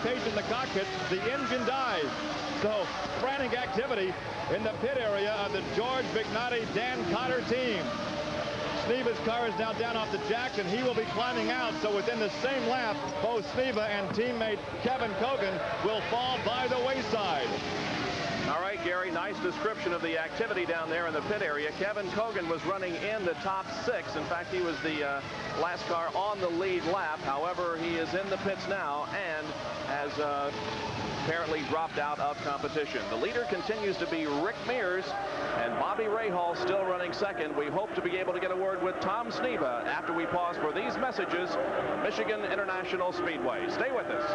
rotation in the cockpit, the engine dies. So frantic activity in the pit area of the George Vignotti Dan Cotter team. Sneva's car is now down off the jacks, and he will be climbing out. So within the same lap, both Sneva and teammate Kevin Kogan will fall by the wayside. All right, Gary, nice description of the activity down there in the pit area. Kevin Kogan was running in the top 6. In fact, he was the last car on the lead lap. However, he is in the pits now and has apparently dropped out of competition. The leader continues to be Rick Mears, and Bobby Rahal still running second. We hope to be able to get a word with Tom Sneva after we pause for these messages from Michigan International Speedway. Stay with us.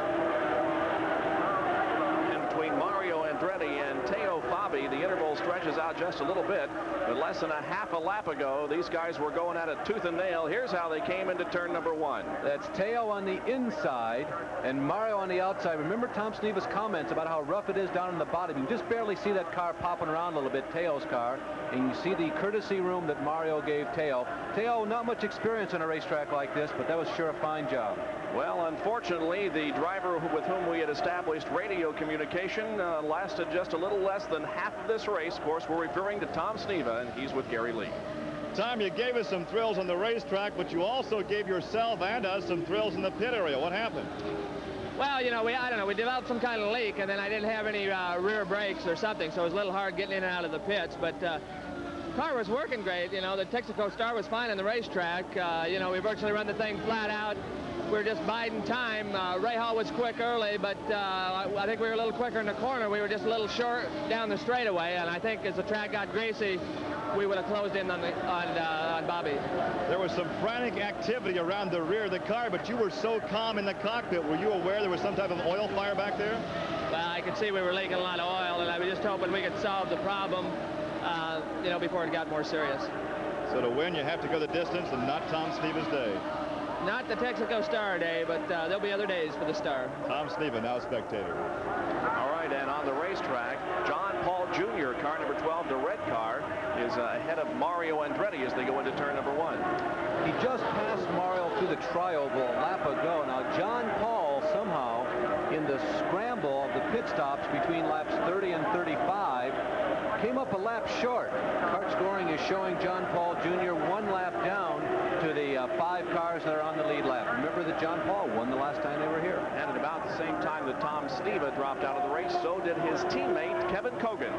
Between Mario Andretti and Teo Fabi, the interval stretches out just a little bit, but less than a half a lap ago, these guys were going at it tooth and nail. Here's how they came into turn number 1. That's Teo on the inside and Mario on the outside. Remember Tom Sneva's comments about how rough it is down in the bottom. You can just barely see that car popping around a little bit, Teo's car, and you see the courtesy room that Mario gave Teo. Teo, not much experience on a racetrack like this, but that was sure a fine job. Well, unfortunately, the driver with whom we had established radio communication lasted just a little less than half of this race. Of course, we're referring to Tom Sneva, and he's with Gary Lee. Tom, you gave us some thrills on the racetrack, but you also gave yourself and us some thrills in the pit area. What happened? Well, you know, I don't know, we developed some kind of leak, and then I didn't have any rear brakes or something, so it was a little hard getting in and out of the pits, but the car was working great. You know, the Texaco Star was fine on the racetrack. You know, we virtually run the thing flat out. We were just biding time. Rahal was quick early, but I think we were a little quicker in the corner. We were just a little short down the straightaway, and I think as the track got greasy, we would have closed in on Bobby. There was some frantic activity around the rear of the car, but you were so calm in the cockpit. Were you aware there was some type of oil fire back there? Well, I could see we were leaking a lot of oil, and I was just hoping we could solve the problem, you know, before it got more serious. So to win, you have to go the distance, and not Tom Sneva's day. Not the Texaco Star day, but there'll be other days for the Star. Tom Sneva, now spectator. All right, and on the racetrack, John Paul Jr., car number 12, the red car, is ahead of Mario Andretti as they go into turn number 1. He just passed Mario through the tri-oval a lap ago. Now, John Paul somehow, in the scramble of the pit stops between laps 30 and 35, came up a lap short. Kart scoring is showing John Paul Jr. 1 lap down to the 5 cars that are on the lead lap. Remember that John Paul won the last time they were here. And at about the same time that Tom Sneva dropped out of the race, so did his teammate, Kevin Kogan.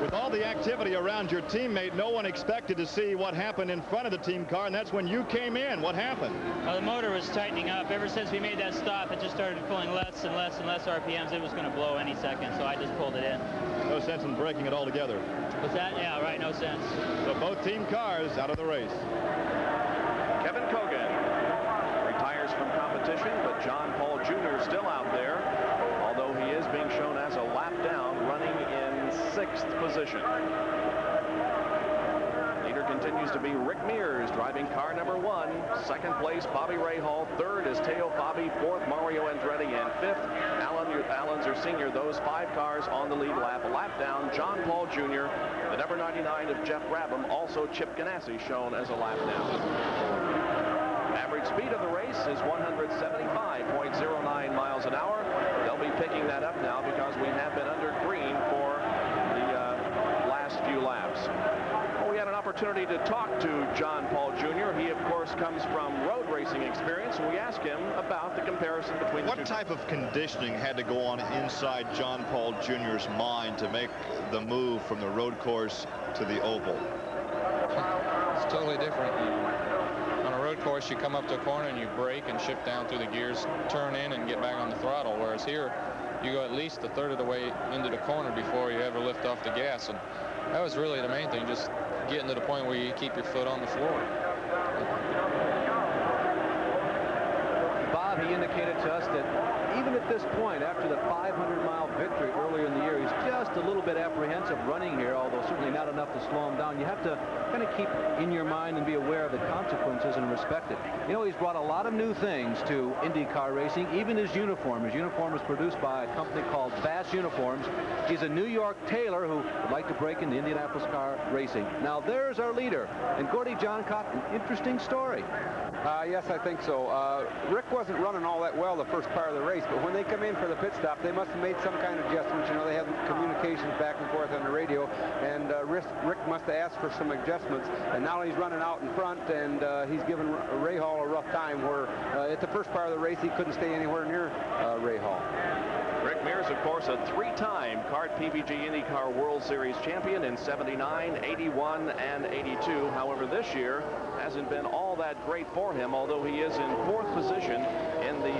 With all the activity around your teammate, no one expected to see what happened in front of the team car, and that's when you came in. What happened? Well, the motor was tightening up. Ever since we made that stop, it just started pulling less and less and less RPMs. It was going to blow any second, so I just pulled it in. No sense in breaking it all together. Was that? Yeah, right, no sense. So both team cars out of the race. Kevin Kogan retires from competition, but John Paul Jr. still out there, although he is being shown as a lap down, running in 6th position. Leader continues to be Rick Mears, driving car number 1. 2nd place, Bobby Rahal. 3rd is Teo Fabi. 4th, Mario Andretti. And 5th, Alan Zer Sr. Those 5 cars on the lead lap. A lap down, John Paul Jr. The number 99 of Jeff Brabham, also Chip Ganassi, shown as a lap down. Average speed of the race is 175.09 miles an hour. They'll be picking that up now because we have been under green for the last few laps. Well, we had an opportunity to talk to John Paul Jr. He, of course, comes from road racing experience, and we asked him about the comparison between the two. What type of conditioning had to go on inside John Paul Jr.'s mind to make the move from the road course to the oval? It's totally different. On a road course, you come up to a corner and you brake and shift down through the gears, turn in and get back on the throttle, whereas here you go at least a third of the way into the corner before you ever lift off the gas, and that was really the main thing, just getting to the point where you keep your foot on the floor. Bob, he indicated to us that even at this point, after the 500-mile victory earlier in the year, he's just a little bit apprehensive running here, although certainly not enough to slow him down. You have to kind of keep in your mind and be aware of the consequences and respect it. You know, he's brought a lot of new things to IndyCar racing, even his uniform. His uniform is produced by a company called Bass Uniforms. He's a New York tailor who would like to break into Indianapolis car racing. Now, there's our leader. And Gordy Johncock, an interesting story. Yes, I think so. Rick wasn't running all all that well the first part of the race, but when they come in for the pit stop, they must have made some kind of adjustments. You know, they have communications back and forth on the radio, and Rick must have asked for some adjustments, and now he's running out in front, and he's giving Ray Hall a rough time, where at the first part of the race he couldn't stay anywhere near Ray Hall. Rick Mears, of course, a three-time CART PVG IndyCar World Series champion in 79, 81, and 82. However, this year hasn't been all that great for him, although he is in 4th position in the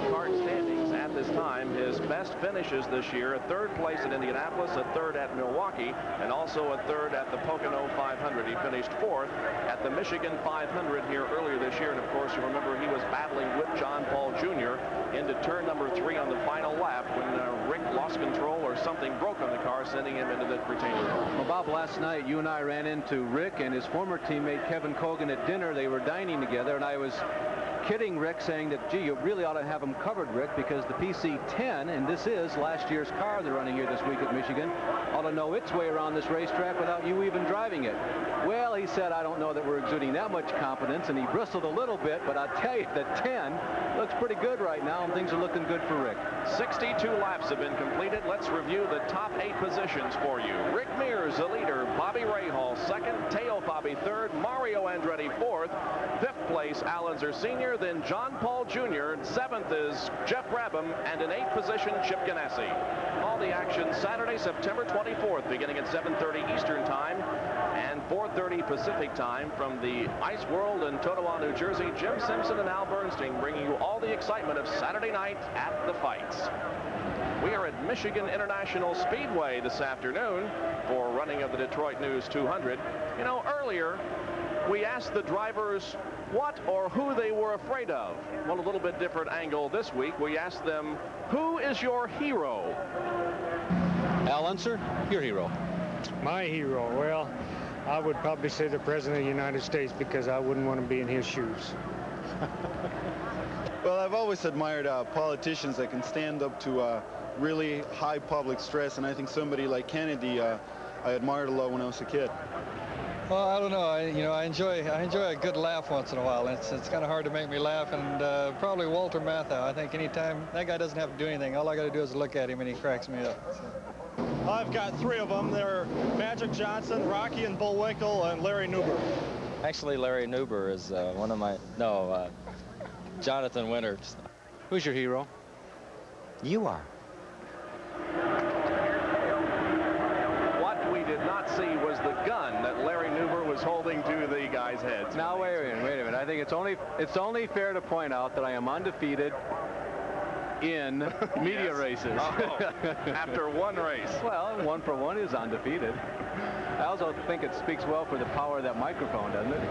CART standings at this time. His best finishes this year: a 3rd place at Indianapolis, a 3rd at Milwaukee, and also a 3rd at the Pocono 500. He finished 4th at the Michigan 500 here earlier this year, and of course, you remember he was battling with John Paul Jr. into turn number 3 on the final lap when Rick lost control or something broke on the car, sending him into the retaining wall. Well, Bob, last night you and I ran into Rick and his former teammate Kevin Kogan at dinner. They were dining together, and I was kidding Rick, saying that, gee, you really ought to have him covered, Rick, because the PC-10, and this is last year's car they're running here this week at Michigan, ought to know its way around this racetrack without you even driving it. Well, he said, I don't know that we're exuding that much confidence, and he bristled a little bit, but I'll tell you, the 10 looks pretty good right now, and things are looking good for Rick. 62 laps have been completed. Let's review the top 8 positions for you. Rick Mears, the leader. Bobby Rahal, 2nd. Teo Fabi, 3rd. Mario Andretti, 4th. 5th place, Al Unser Sr., then John Paul Jr. 7th is Jeff Brabham, and in 8th position, Chip Ganassi. All the action Saturday, September 24th, beginning at 7:30 Eastern Time and 4:30 Pacific Time from the Ice World in Totowa, New Jersey. Jim Simpson and Al Bernstein bringing you all the excitement of Saturday night at the fights. We are at Michigan International Speedway this afternoon for running of the Detroit News 200. You know, earlier we asked the drivers what or who they were afraid of. Well, a little bit different angle this week. We asked them, who is your hero? Al Unser, your hero. My hero? Well, I would probably say the President of the United States, because I wouldn't want to be in his shoes. Well, I've always admired politicians that can stand up to really high public stress, and I think somebody like Kennedy I admired a lot when I was a kid. Well, I don't know. I enjoy a good laugh once in a while. It's kind of hard to make me laugh, and probably Walter Matthau. I think anytime that guy doesn't have to do anything, all I got to do is look at him, and he cracks me up. So. I've got 3 of them. They're Magic Johnson, Rocky and Bullwinkle, and Larry Newber. Actually, Larry Newber is one of my Jonathan Winters. Who's your hero? You are. What we did not see was the gun that Larry Newber was holding to the guys' heads. Now, wait a minute. I think it's only fair to point out that I am undefeated in media races. After one race. Well, 1 for 1 is undefeated. I also think it speaks well for the power of that microphone, doesn't it?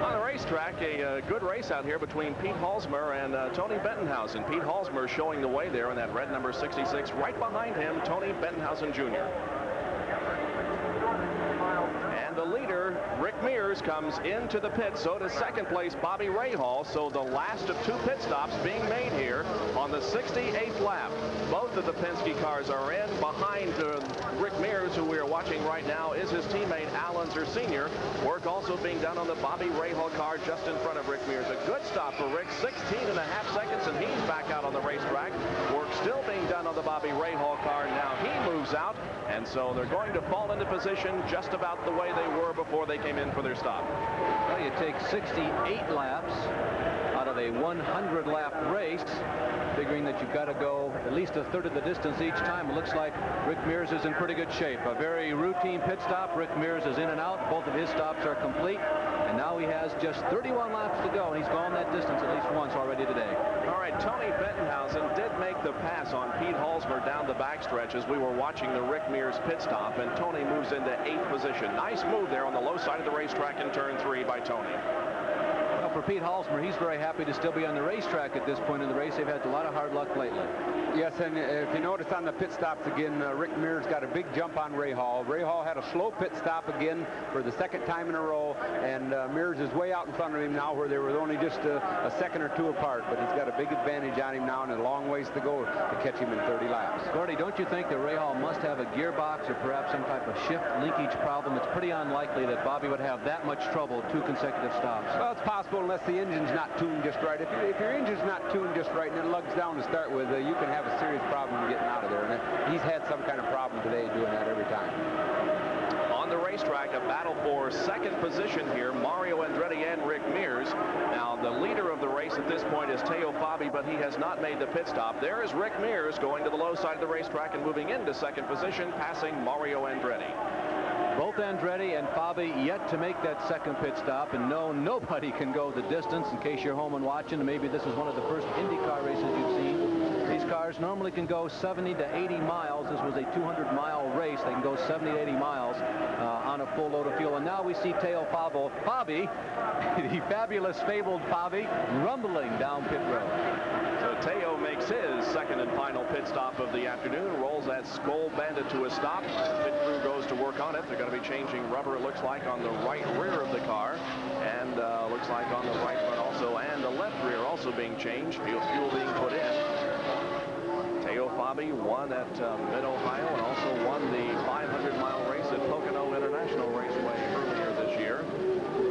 On the racetrack, a good race out here between Pete Halsmer and Tony Bettenhausen. Pete Halsmer showing the way there in that red number 66. Right behind him, Tony Bettenhausen Jr. And the leader, Rick Mears, comes into the pit. So does 2nd place Bobby Rahal. So the last of 2 pit stops being made here on the 68th lap. Both of the Penske cars are in. Behind Rick Mears, who we are watching right now, is his teammate Al Unser Sr. Work also being done on the Bobby Rahal car just in front of Rick Mears. A good stop for Rick, 16.5 seconds, and he's back out on the racetrack. Work still being done on the Bobby Rahal car. Now he moves out, and so they're going to fall into position just about the way they were before they came in for their stop. Well, you take 68 laps out of a 100-lap race, figuring that you've got to go at least a third of the distance each time. It looks like Rick Mears is in pretty good shape. A very routine pit stop. Rick Mears is in and out. Both of his stops are complete, and now he has just 31 laps to go, and he's gone that distance at least once already today. All right, Tony Bettenhausen did make the pass on Pete Halsmer down the backstretch as we were watching the Rick Mears pit stop, and Tony moves into 8th position. Nice move there on the low side of the racetrack in turn 3 by Tony. Well, for Pete Halsmer, he's very happy to still be on the racetrack at this point in the race. They've had a lot of hard luck lately. Yes, and if you notice on the pit stops again, Rick Mears got a big jump on Ray Hall. Ray Hall had a slow pit stop again for the 2nd time in a row, and Mears is way out in front of him now, where they were only just a second or 2 apart, but he's got a big advantage on him now and a long ways to go to catch him in 30 laps. Gordy, don't you think that Ray Hall must have a gearbox or perhaps some type of shift linkage problem? It's pretty unlikely that Bobby would have that much trouble 2 consecutive stops. Well, it's possible unless the engine's not tuned just right. If your engine's not tuned just right and it lugs down to start with, you can have a serious problem getting out of there. And he's had some kind of problem today doing that every time. On the racetrack, a battle for second position here, Mario Andretti and Rick Mears. Now, the leader of the race at this point is Teo Fabi, but he has not made the pit stop. There is Rick Mears going to the low side of the racetrack and moving into second position, passing Mario Andretti. Both Andretti and Fabi yet to make that second pit stop, and no, nobody can go the distance. In case you're home and watching, maybe this is one of the first IndyCar races you've seen. These cars normally can go 70 to 80 miles. This was a 200-mile race. They can go 70 to 80 miles on a full load of fuel. And now we see Teo Fabi, the fabulous, fabled Fabi, rumbling down pit road. So Teo makes his second and final pit stop of the afternoon, rolls that Skoal Bandit to a stop. Pit crew goes to work on it. They're going to be changing rubber, it looks like, on the right rear of the car, and looks like on the right front also, and the left rear also being changed, fuel being put in. Teo Fabi won at Mid-Ohio and also won the 500-mile race at Pocono International Raceway earlier this year.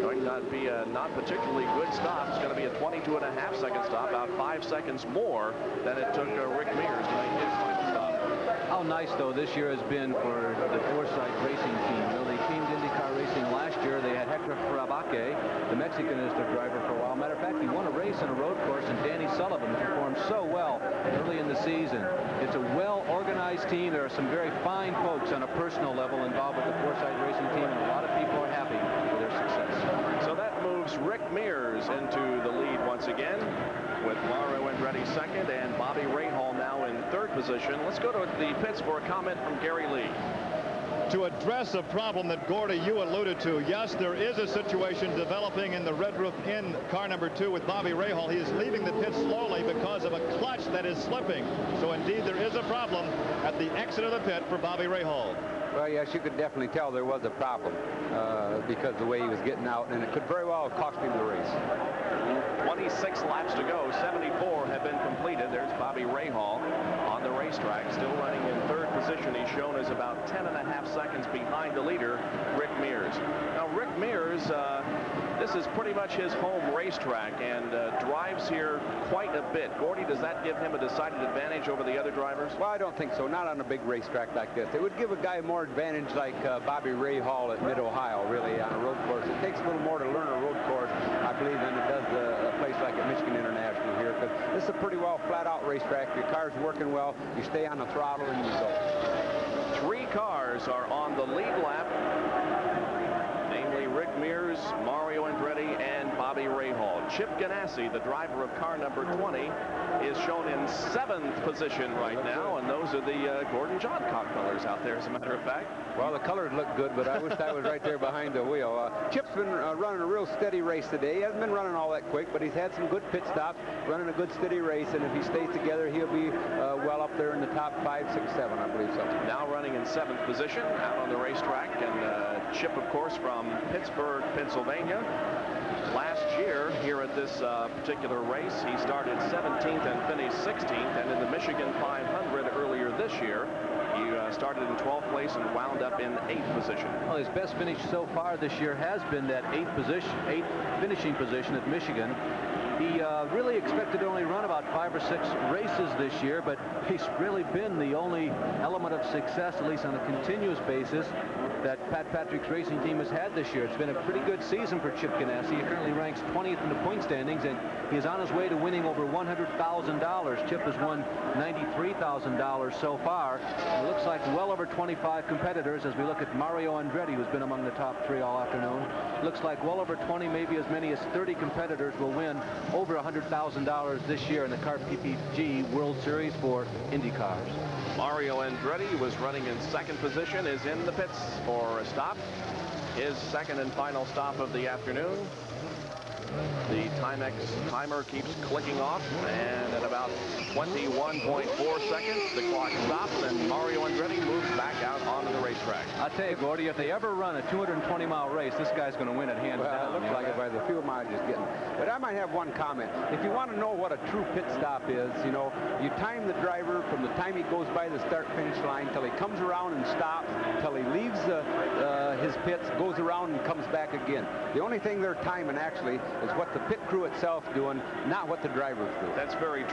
Going to be a not particularly good stop. It's going to be a 22.5-second stop, about 5 seconds more than it took Rick Mears to make his final stop. How nice, though, this year has been for the Forsythe racing team. You know, they came to IndyCar racing last year. They had Hector Frabake, the Mexican, as their driver for a while. Matter of fact, he won a race in a road course, and Danny Sullivan performed so well early in the season. It's a well-organized team. There are some very fine folks on a personal level involved with the Forsythe racing team, and a lot of people are happy with their success. So that moves Rick Mears into the lead once again, with Mario Andretti second and Bobby Rahal now in third position. Let's go to the pits for a comment from Gary Lee. To address a problem that, Gordy, you alluded to, yes, there is a situation developing in the Red Roof Inn car number 2 with Bobby Rahal. He is leaving the pit slowly because of a clutch that is slipping. So indeed there is a problem at the exit of the pit for Bobby Rahal. Well, yes, you could definitely tell there was a problem because the way he was getting out, and it could very well have cost him the race. 26 laps to go. 74 have been completed. There's Bobby Rahal on the racetrack, still running in third position. He's shown as about 10.5 seconds behind the leader, Rick Mears. Now, Rick Mears, this is pretty much his home racetrack and drives here quite a bit. Gordy, does that give him a decided advantage over the other drivers? Well, I don't think so. Not on a big racetrack like this. It would give a guy more advantage like Bobby Rahal at Mid-Ohio, really, on a road course. It takes a little more to learn a road course, I believe, than it does a place like at Michigan International here, because this is a pretty well flat-out racetrack. Your car's working well. You stay on the throttle and you go. 3 cars are on the lead lap, namely Rick Mears, Mario Andretti, and Bobby Rahal. Chip Ganassi, the driver of car number 20, is shown in 7th position right now, and those are the Gordon Johncock colors out there, as a matter of fact. Well, the colors look good, but I wish I was right there behind the wheel. Chip's been running a real steady race today. He hasn't been running all that quick, but he's had some good pit stops, running a good steady race, and if he stays together, he'll be well up there in the top 5, 6, 7, I believe so. Now running in 7th position out on the racetrack, and Chip, of course, from Pittsburgh, Pennsylvania. Last year here at this particular race, he started 17th and finished 16th, and in the Michigan 500 earlier this year, he started in 12th place and wound up in 8th position. Well, his best finish so far this year has been that 8th finishing position at Michigan. He really expected to only run about 5 or 6 races this year, but he's really been the only element of success, at least on a continuous basis, that Pat Patrick's racing team has had this year. It's been a pretty good season for Chip Ganassi. He currently ranks 20th in the point standings, and he's on his way to winning over $100,000. Chip has won $93,000 so far. It looks like well over 25 competitors as we look at Mario Andretti, who's been among the top 3 all afternoon. Looks like well over 20, maybe as many as 30 competitors will win over $100,000 this year in the Car PPG World Series for Indy cars. Mario Andretti was running in 2nd position, is in the pits for a stop. His second and final stop of the afternoon. The Timex timer keeps clicking off, and at about 21.4 seconds, the clock stops, and Mario Andretti moves back out onto the racetrack. I'll tell you, Gordy, if they ever run a 220-mile race, this guy's going to win it hands down. It looks like it by the fuel mileage is getting. But I might have one comment. If you want to know what a true pit stop is, you know, you time the driver from the time he goes by the start-finish line till he comes around and stops, till he leaves his pits, goes around and comes back again. The only thing they're timing, actually, is what the pit crew itself doing, not what the drivers do. That's very true.